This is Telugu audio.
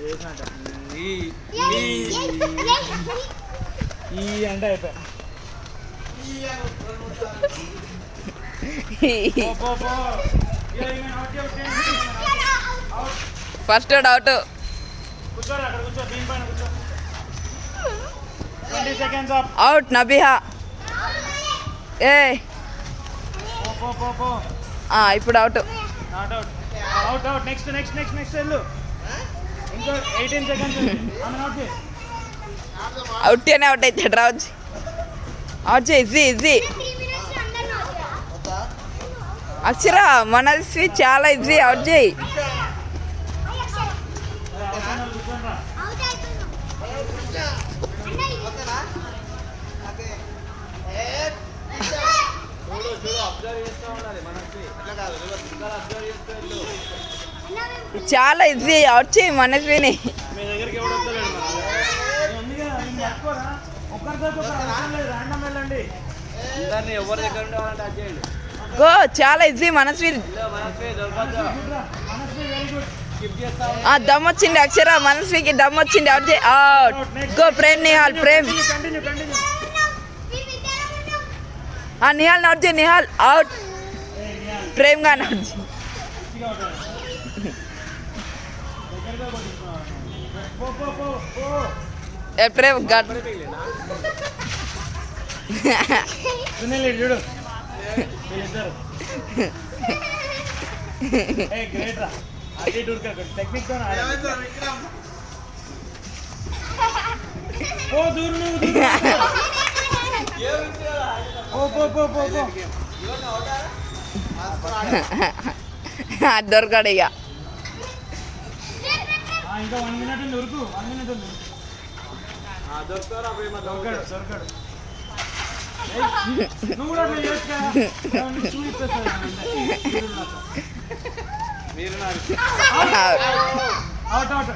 ఈ అంటే అయిపోయా. First doubt. అవుట్ నబిహా. ఏ ఇప్పుడు అవుట్. అవుట్ అని అవుట్ అవుతాడు రావచ్చు. అవుట్ చేయి. ఇజీ ఇజీ అక్షర మనస్వి చాలా ఈజీ. అవుట్ చేయి. చాలా ఈజీ. అవుట్ చేయి మనస్విని. గో. చాలా ఈజీ మనస్వి. దమ్ వచ్చింది అక్షర. మనస్వికి దమ్ వచ్చింది. అవుట్ చేయి. Out. Go Prem Nihal. Prem Nihal out చేయి. నిహాల్ అవుట్. ప్రేమ్ గా అవుట్ చేయి. ప్రేమ్ గడ్ చూడు. టెక్నిక్ తో దొరకడు ఇక. ఇంకా 1 minute ఉంది. ఉరుకు. 1 minute ఉంది. దొరకడు. నువ్వు కూడా అవుట్ అవుట్.